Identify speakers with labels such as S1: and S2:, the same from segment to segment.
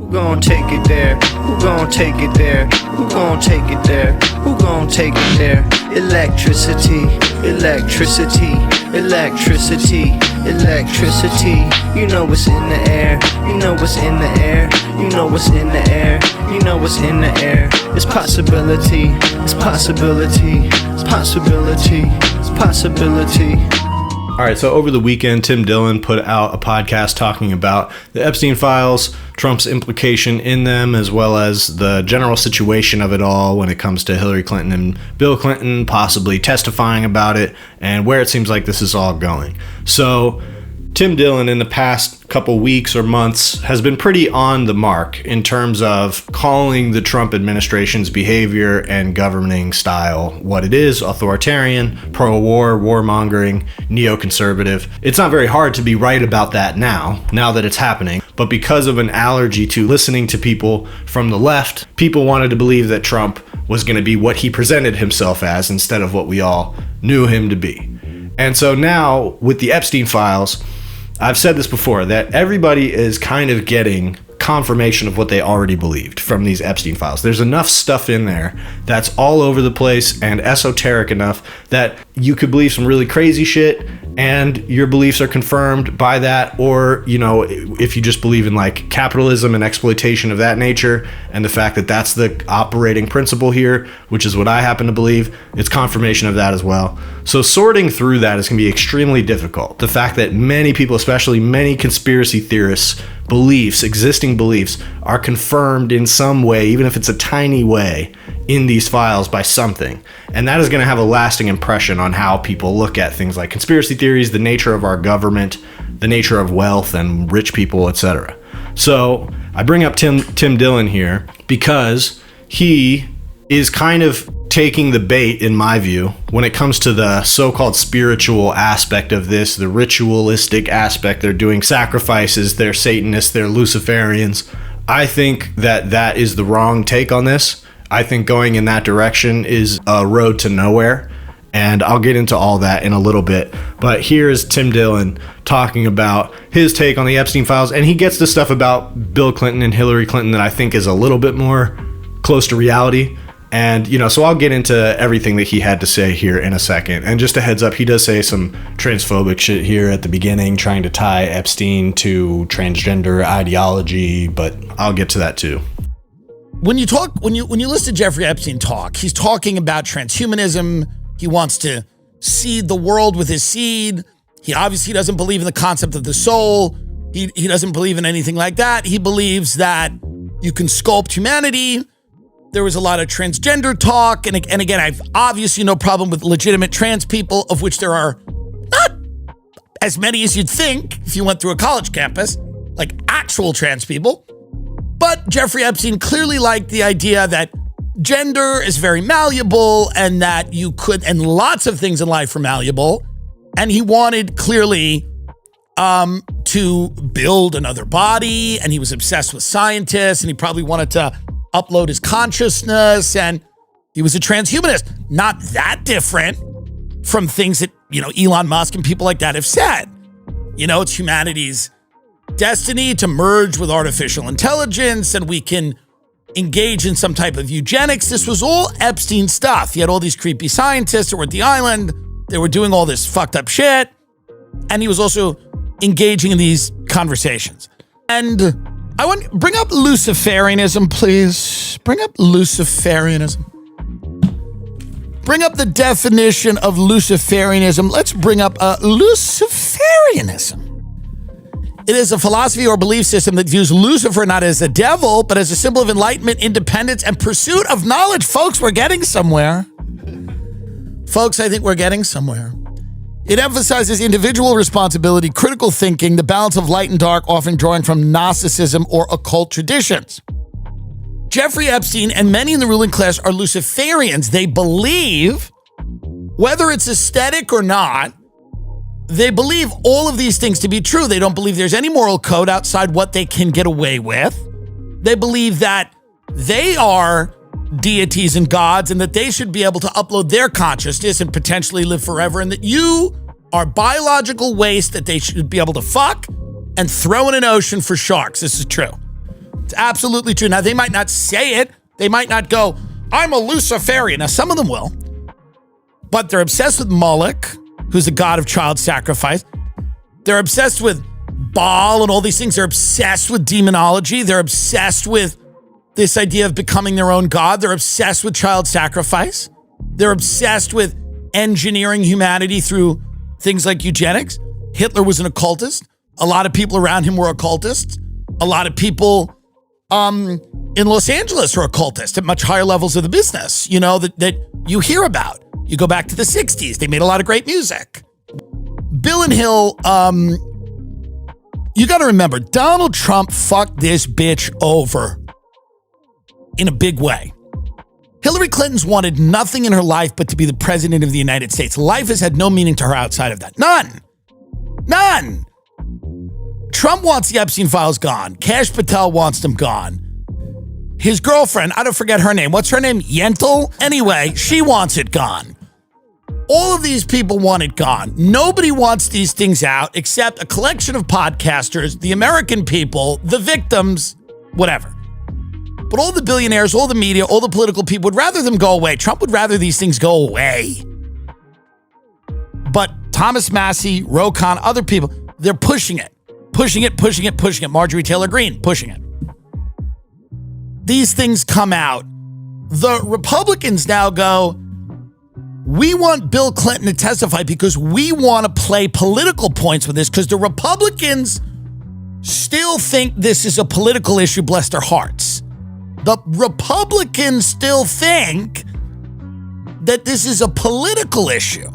S1: Who gon' take it there? Who gon' take it there? Who gon' take it there? Who gon' take it there? Electricity, electricity, electricity, electricity. You know what's in the air. You know what's in the air. You know what's in the air. You know what's in the air. It's possibility. It's possibility. It's possibility. It's possibility.
S2: All right, so over the weekend, Tim Dillon put out a podcast talking about the Epstein files, Trump's implication in them, as well as the general situation of it all when it comes to Hillary Clinton and Bill Clinton possibly testifying about it and where it seems like this is all going. So Tim Dillon in the past couple weeks or months has been pretty on the mark in terms of calling the Trump administration's behavior and governing style what it is: authoritarian, pro-war, warmongering, neoconservative. It's not very hard to be right about that now that it's happening, but because of an allergy to listening to people from the left, people wanted to believe that Trump was going to be what he presented himself as instead of what we all knew him to be. And so now with the Epstein files, I've said this before, that everybody is kind of getting confirmation of what they already believed from these Epstein files. There's enough stuff in there that's all over the place and esoteric enough that you could believe some really crazy shit and your beliefs are confirmed by that. Or, you know, if you just believe in like capitalism and exploitation of that nature and the fact that that's the operating principle here, which is what I happen to believe, it's confirmation of that as well. So sorting through that is going to be extremely difficult. The fact that many people, especially many conspiracy theorists, beliefs, existing beliefs, are confirmed in some way, even if it's a tiny way, in these files by something. And that is going to have a lasting impression on how people look at things like conspiracy theories, the nature of our government, the nature of wealth and rich people, etc. So I bring up Tim Dillon here because he is kind of taking the bait, in my view, when it comes to the so-called spiritual aspect of this, the ritualistic aspect. They're doing sacrifices, they're Satanists, they're Luciferians. I think that that is the wrong take on this. I think going in that direction is a road to nowhere, and I'll get into all that in a little bit. But here's Tim Dillon talking about his take on the Epstein files, and he gets to stuff about Bill Clinton and Hillary Clinton that I think is a little bit more close to reality. And, you know, so I'll get into everything that he had to say here in a second. And just a heads up, he does say some transphobic shit here at the beginning, trying to tie Epstein to transgender ideology, but I'll get to that too.
S3: When you listen to Jeffrey Epstein talk, he's talking about transhumanism. He wants to seed the world with his seed. He obviously doesn't believe in the concept of the soul. He doesn't believe in anything like that. He believes that you can sculpt humanity. There was a lot of transgender talk. And again, I've obviously no problem with legitimate trans people, of which there are not as many as you'd think if you went through a college campus, like actual trans people. But Jeffrey Epstein clearly liked the idea that gender is very malleable and that you could, and lots of things in life are malleable. And he wanted clearly to build another body, and he was obsessed with scientists, and he probably wanted to upload his consciousness, and he was a transhumanist. Not that different from things that, you know, Elon Musk and people like that have said. You know, it's humanity's destiny to merge with artificial intelligence, and we can engage in some type of eugenics. This was all Epstein stuff. He had all these creepy scientists that were at the island. They were doing all this fucked up shit. And he was also engaging in these conversations. And I want to bring up Luciferianism, please. Bring up Luciferianism. Bring up the definition of Luciferianism. Let's bring up Luciferianism. It is a philosophy or belief system that views Lucifer not as a devil, but as a symbol of enlightenment, independence, and pursuit of knowledge. Folks, we're getting somewhere. Folks, I think we're getting somewhere. It emphasizes individual responsibility, critical thinking, the balance of light and dark, often drawing from Gnosticism or occult traditions. Jeffrey Epstein and many in the ruling class are Luciferians. They believe, whether it's aesthetic or not, they believe all of these things to be true. They don't believe there's any moral code outside what they can get away with. They believe that they are deities and gods and that they should be able to upload their consciousness and potentially live forever, and that you are biological waste that they should be able to fuck and throw in an ocean for sharks. This is true. It's absolutely true. Now, they might not say it. They might not go, I'm a Luciferian. Now, some of them will. But they're obsessed with Moloch, who's the god of child sacrifice. They're obsessed with Baal and all these things. They're obsessed with demonology. They're obsessed with this idea of becoming their own god. They're obsessed with child sacrifice. They're obsessed with engineering humanity through things like eugenics. Hitler was an occultist. A lot of people around him were occultists. A lot of people in Los Angeles are occultists at much higher levels of the business, you know, that you hear about. You go back to the 60s. They made a lot of great music. Bill and Hill, you got to remember, Donald Trump fucked this bitch over in a big way. Hillary Clinton's wanted nothing in her life but to be the president of the United States. Life has had no meaning to her outside of that. None. Trump wants the Epstein files gone. Kash Patel wants them gone. His girlfriend, I don't forget her name. What's her name? Yentl? Anyway, she wants it gone. All of these people want it gone. Nobody wants these things out except a collection of podcasters, the American people, the victims, whatever. But all the billionaires, all the media, all the political people would rather them go away. Trump would rather these things go away. But Thomas Massey, Rokon, other people, they're pushing it. Marjorie Taylor Greene, pushing it. These things come out. The Republicans now go, we want Bill Clinton to testify because we want to play political points with this, because the Republicans still think this is a political issue, bless their hearts. The Republicans still think that this is a political issue,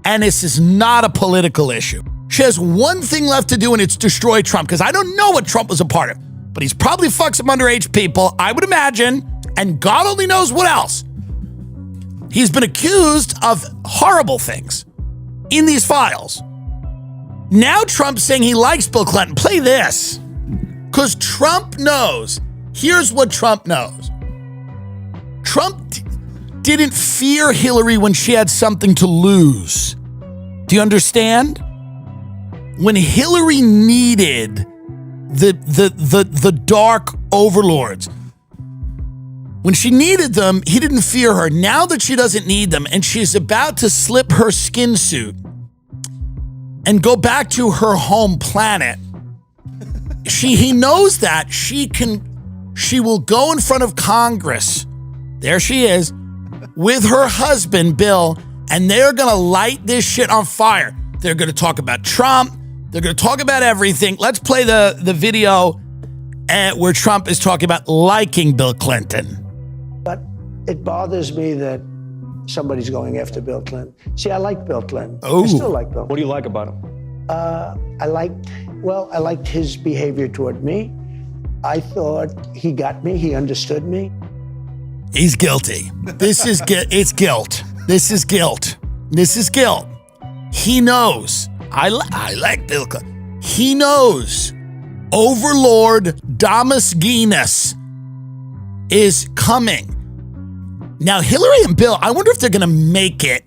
S3: and this is not a political issue. She has one thing left to do, and it's destroy Trump, because I don't know what Trump was a part of, but he's probably fucked some underage people, I would imagine, and God only knows what else. He's been accused of horrible things in these files. Now Trump's saying he likes Bill Clinton. Play this. Because Trump knows. Here's what Trump knows. Trump didn't fear Hillary when she had something to lose. Do you understand? When Hillary needed the dark overlords, when she needed them, he didn't fear her. Now that she doesn't need them and she's about to slip her skin suit and go back to her home planet, he knows that she will go in front of Congress. There she is with her husband, Bill, and they're going to light this shit on fire. They're going to talk about Trump. They're going to talk about everything. Let's play the video where Trump is talking about liking Bill Clinton.
S4: But it bothers me that somebody's going after Bill Clinton. See, I like Bill Clinton.
S3: Oh.
S4: I still like Bill.
S5: What do you like about him?
S4: I liked his behavior toward me. I thought he got me. He understood me.
S3: He's guilty. It's guilt. This is guilt. This is guilt. He knows. I like Bill Clinton. He knows Overlord Damas Guinness is coming. Now, Hillary and Bill, I wonder if they're going to make it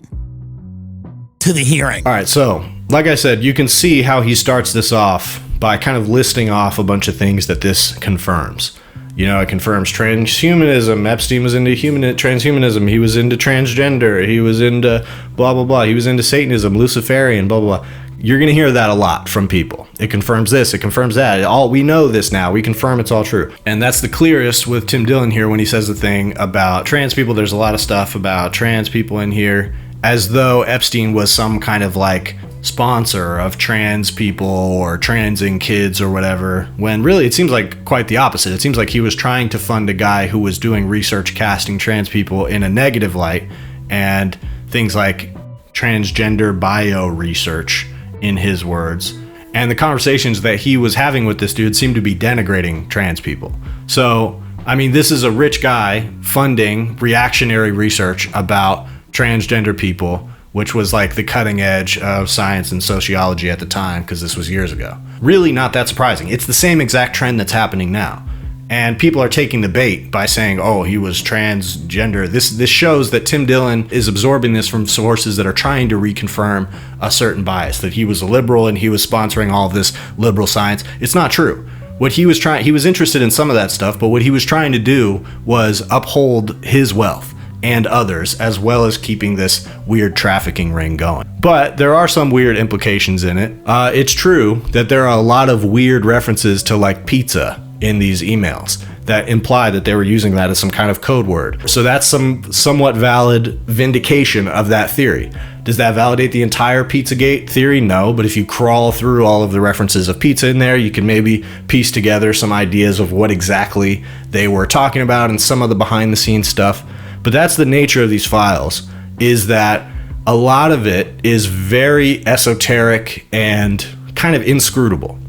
S3: to the hearing.
S2: All right, so like I said, you can see how he starts this off by kind of listing off a bunch of things that this confirms. You know, it confirms transhumanism. Epstein was into transhumanism. He was into transgender. He was into blah, blah, blah. He was into Satanism, Luciferian, blah, blah, blah. You're going to hear that a lot from people. It confirms this. It confirms that. We know this now. We confirm it's all true. And that's the clearest with Tim Dillon here when he says the thing about trans people. There's a lot of stuff about trans people in here, as though Epstein was some kind of like sponsor of trans people or transing kids or whatever, when really it seems like quite the opposite. It seems like he was trying to fund a guy who was doing research casting trans people in a negative light, and things like transgender bio research, in his words. And the conversations that he was having with this dude seemed to be denigrating trans people. So, I mean, this is a rich guy funding reactionary research about transgender people, which was like the cutting edge of science and sociology at the time, because this was years ago. Really not that surprising. It's the same exact trend that's happening now. And people are taking the bait by saying, oh, he was transgender. This shows that Tim Dillon is absorbing this from sources that are trying to reconfirm a certain bias, that he was a liberal and he was sponsoring all of this liberal science. It's not true. what he was interested in some of that stuff, but what he was trying to do was uphold his wealth and others, as well as keeping this weird trafficking ring going. But there are some weird implications in it. It's true that there are a lot of weird references to like pizza in these emails that imply that they were using that as some kind of code word. So that's some somewhat valid vindication of that theory. Does that validate the entire Pizzagate theory? No, but if you crawl through all of the references of pizza in there, you can maybe piece together some ideas of what exactly they were talking about and some of the behind the scenes stuff. But that's the nature of these files, is that a lot of it is very esoteric and kind of inscrutable.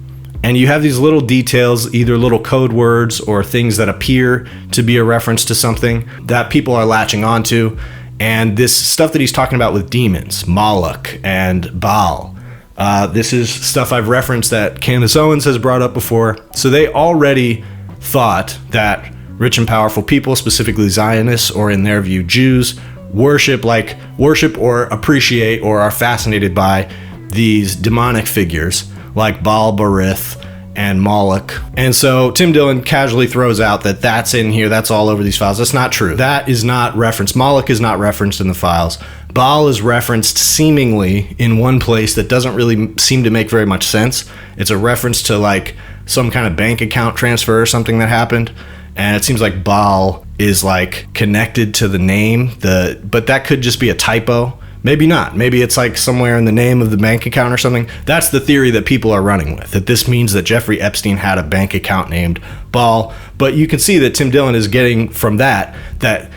S2: And you have these little details, either little code words or things that appear to be a reference to something that people are latching onto. And this stuff that he's talking about with demons, Moloch and Baal, this is stuff I've referenced that Candace Owens has brought up before. So they already thought that rich and powerful people, specifically Zionists, or in their view, Jews, worship or appreciate or are fascinated by these demonic figures like Baal Barith and Moloch. And so Tim Dillon casually throws out that that's in here, that's all over these files. That's not true. That is not referenced. Moloch is not referenced in the files. Baal is referenced seemingly in one place that doesn't really seem to make very much sense. It's a reference to like some kind of bank account transfer or something that happened. And it seems like Baal is like connected to the name, but that could just be a typo. Maybe not. Maybe it's like somewhere in the name of the bank account or something. That's the theory that people are running with, that this means that Jeffrey Epstein had a bank account named Baal. But you can see that Tim Dillon is getting from that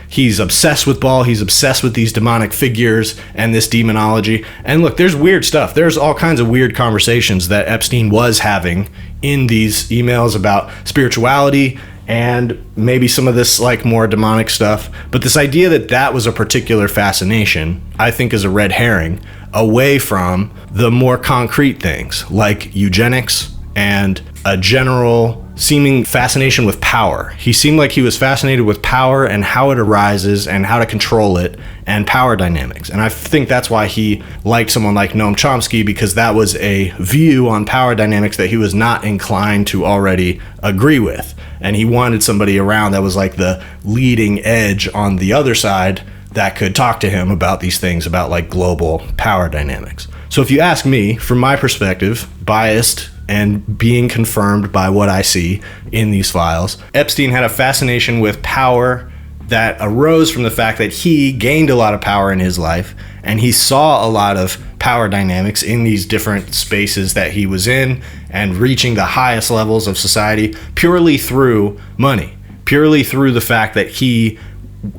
S2: he's obsessed with Baal, he's obsessed with these demonic figures and this demonology. And look, there's weird stuff. There's all kinds of weird conversations that Epstein was having in these emails about spirituality and maybe some of this like more demonic stuff. But this idea that was a particular fascination, I think, is a red herring away from the more concrete things like eugenics and a general seeming fascination with power. He seemed like he was fascinated with power and how it arises and how to control it and power dynamics. And I think that's why he liked someone like Noam Chomsky, because that was a view on power dynamics that he was not inclined to already agree with. And he wanted somebody around that was like the leading edge on the other side that could talk to him about these things, about like global power dynamics. So if you ask me, from my perspective, biased and being confirmed by what I see in these files, Epstein had a fascination with power that arose from the fact that he gained a lot of power in his life, and he saw a lot of power dynamics in these different spaces that he was in and reaching the highest levels of society purely through money, purely through the fact that he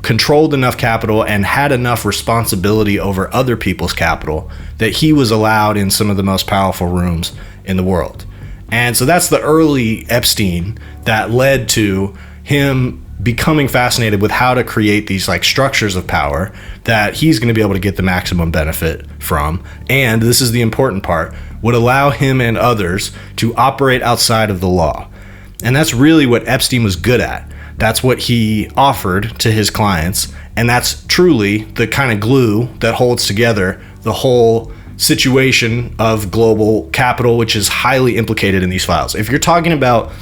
S2: controlled enough capital and had enough responsibility over other people's capital that he was allowed in some of the most powerful rooms in the world. And so that's the early Epstein that led to him becoming fascinated with how to create these like structures of power that he's going to be able to get the maximum benefit from. And this is the important part, would allow him and others to operate outside of the law. And that's really what Epstein was good at. That's what he offered to his clients. And that's truly the kind of glue that holds together the whole situation of global capital, which is highly implicated in these files. If you're talking about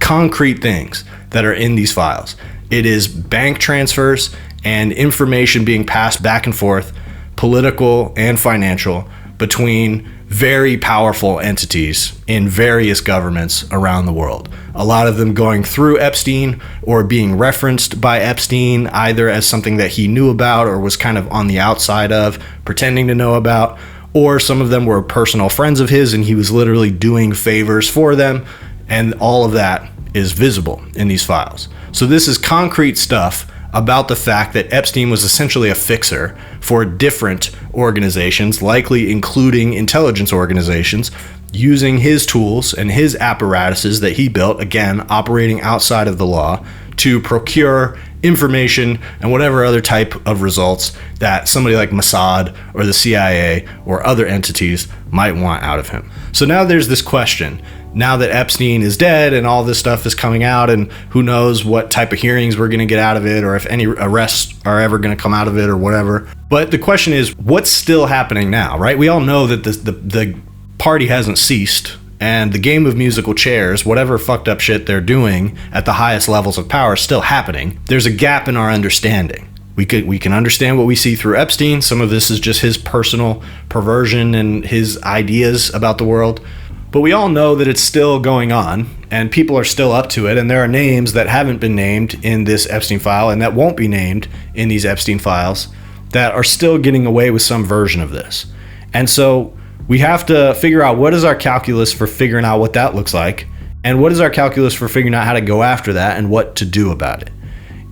S2: concrete things that are in these files, it is bank transfers and information being passed back and forth, political and financial, between very powerful entities in various governments around the world. A lot of them going through Epstein or being referenced by Epstein, either as something that he knew about or was kind of on the outside of, pretending to know about, or some of them were personal friends of his and he was literally doing favors for them. And all of that is visible in these files. So this is concrete stuff about the fact that Epstein was essentially a fixer for different organizations, likely including intelligence organizations, using his tools and his apparatuses that he built, again, operating outside of the law, to procure information and whatever other type of results that somebody like Mossad or the CIA or other entities might want out of him. So now there's this question. Now that Epstein is dead and all this stuff is coming out, and who knows what type of hearings we're going to get out of it, or if any arrests are ever going to come out of it or whatever. But the question is, what's still happening now, right? We all know that the party hasn't ceased and the game of musical chairs, whatever fucked up shit they're doing at the highest levels of power is still happening, there's a gap in our understanding. We can understand what we see through Epstein. Some of this is just his personal perversion and his ideas about the world. But we all know that it's still going on, and people are still up to it, and there are names that haven't been named in this Epstein file and that won't be named in these Epstein files that are still getting away with some version of this. And so we have to figure out what is our calculus for figuring out what that looks like, and what is our calculus for figuring out how to go after that and what to do about it.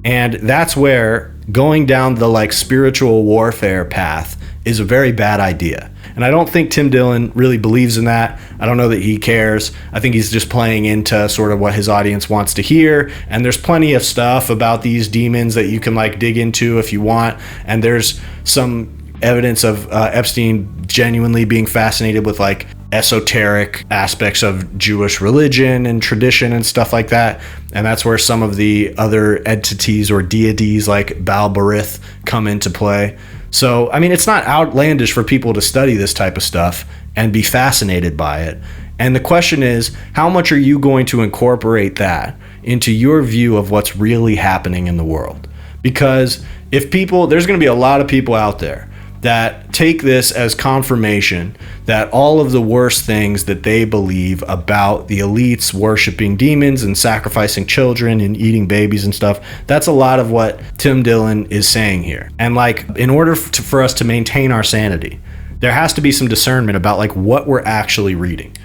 S2: And that's where going down the like spiritual warfare path is a very bad idea. And I don't think Tim Dillon really believes in that. I don't know that he cares. I think he's just playing into sort of what his audience wants to hear. And there's plenty of stuff about these demons that you can like dig into if you want. And there's some evidence of Epstein genuinely being fascinated with like esoteric aspects of Jewish religion and tradition and stuff like that. And that's where some of the other entities or deities like Baal Berith come into play. So, I mean, it's not outlandish for people to study this type of stuff and be fascinated by it. And the question is, how much are you going to incorporate that into your view of what's really happening in the world? Because there's going to be a lot of people out there that take this as confirmation that all of the worst things that they believe about the elites worshiping demons and sacrificing children and eating babies and stuff, that's a lot of what Tim Dillon is saying here. And like, in order for us to maintain our sanity, there has to be some discernment about like what we're actually reading.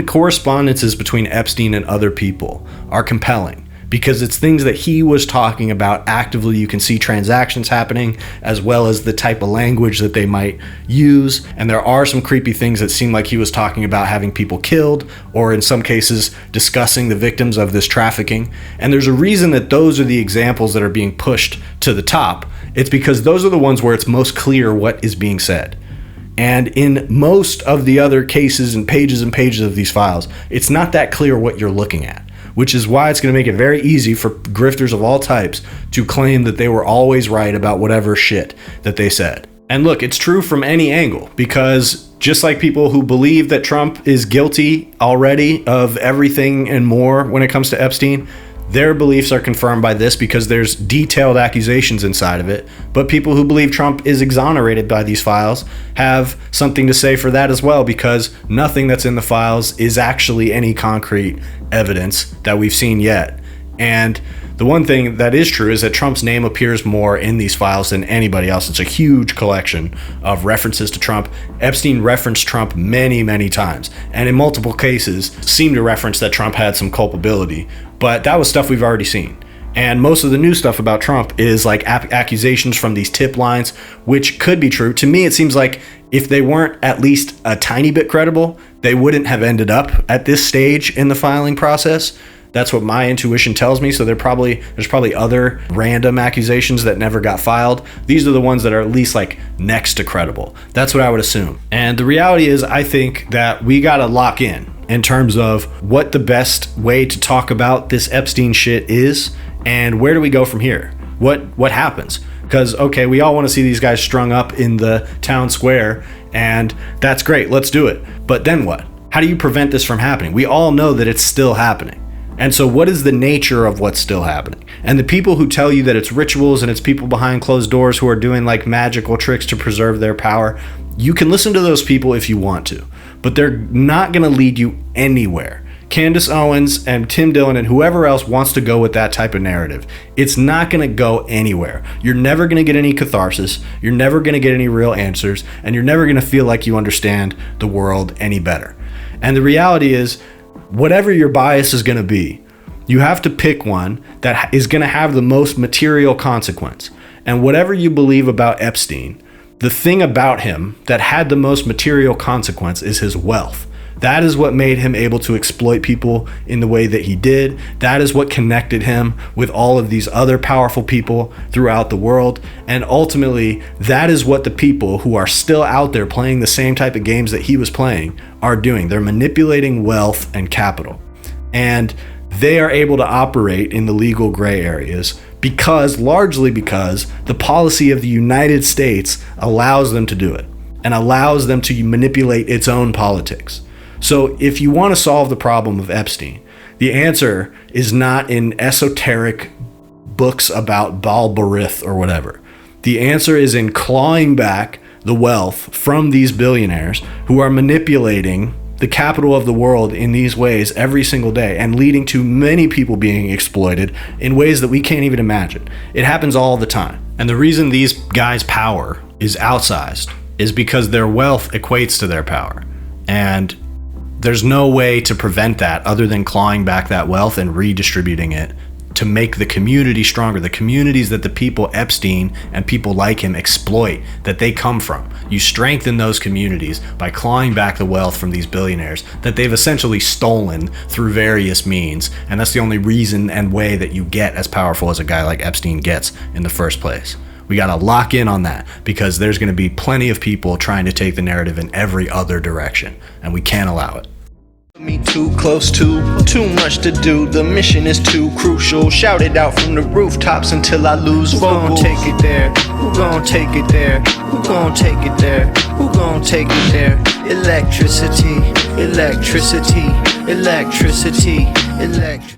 S2: Correspondences between Epstein and other people are compelling, because it's things that he was talking about actively. You can see transactions happening, as well as the type of language that they might use. And there are some creepy things that seem like he was talking about having people killed, or in some cases discussing the victims of this trafficking. And there's a reason that those are the examples that are being pushed to the top. It's because those are the ones where it's most clear what is being said. And in most of the other cases and pages of these files, it's not that clear what you're looking at, which is why it's going to make it very easy for grifters of all types to claim that they were always right about whatever shit that they said. And look, it's true from any angle, because just like people who believe that Trump is guilty already of everything and more when it comes to Epstein, their beliefs are confirmed by this because there's detailed accusations inside of it. But people who believe Trump is exonerated by these files have something to say for that as well, because nothing that's in the files is actually any concrete evidence that we've seen yet. And the one thing that is true is that Trump's name appears more in these files than anybody else. It's a huge collection of references to Trump. Epstein referenced Trump many, many times, and in multiple cases seemed to reference that Trump had some culpability. But that was stuff we've already seen. And most of the new stuff about Trump is like accusations from these tip lines, which could be true. To me, it seems like if they weren't at least a tiny bit credible, they wouldn't have ended up at this stage in the filing process. That's what my intuition tells me. So there's probably other random accusations that never got filed. These are the ones that are at least like next to credible. That's what I would assume. And the reality is, I think that we got to lock in terms of what the best way to talk about this Epstein shit is, and where do we go from here? What happens? Because, okay, we all want to see these guys strung up in the town square, and that's great, let's do it. But then what? How do you prevent this from happening? We all know that it's still happening. And so what is the nature of what's still happening? And the people who tell you that it's rituals and it's people behind closed doors who are doing like magical tricks to preserve their power, you can listen to those people if you want to, but they're not going to lead you anywhere. Candace Owens and Tim Dillon and whoever else wants to go with that type of narrative, it's not going to go anywhere. You're never going to get any catharsis. You're never going to get any real answers, and you're never going to feel like you understand the world any better. And the reality is, whatever your bias is going to be, you have to pick one that is going to have the most material consequence. And whatever you believe about Epstein, the thing about him that had the most material consequence is his wealth. That is what made him able to exploit people in the way that he did. That is what connected him with all of these other powerful people throughout the world. And ultimately, that is what the people who are still out there playing the same type of games that he was playing are doing. They're manipulating wealth and capital. And they are able to operate in the legal gray areas largely because the policy of the United States allows them to do it and allows them to manipulate its own politics. So if you want to solve the problem of Epstein, the answer is not in esoteric books about Balbarith or whatever. The answer is in clawing back the wealth from these billionaires who are manipulating the capital of the world in these ways every single day and leading to many people being exploited in ways that we can't even imagine. It happens all the time. And the reason these guys' power is outsized is because their wealth equates to their power. And there's no way to prevent that other than clawing back that wealth and redistributing it to make the community stronger. The communities that the people Epstein and people like him exploit, that they come from. You strengthen those communities by clawing back the wealth from these billionaires that they've essentially stolen through various means. And that's the only reason and way that you get as powerful as a guy like Epstein gets in the first place. We got to lock in on that because there's going to be plenty of people trying to take the narrative in every other direction, and we can't allow it.
S1: Me too close to, too much to do. The mission is too crucial. Shout it out from the rooftops until I lose vocals. Who gon' take it there? Who gon' take it there? Who gon' take it there? Who gon' take it there? Electricity, electricity, electricity, electricity.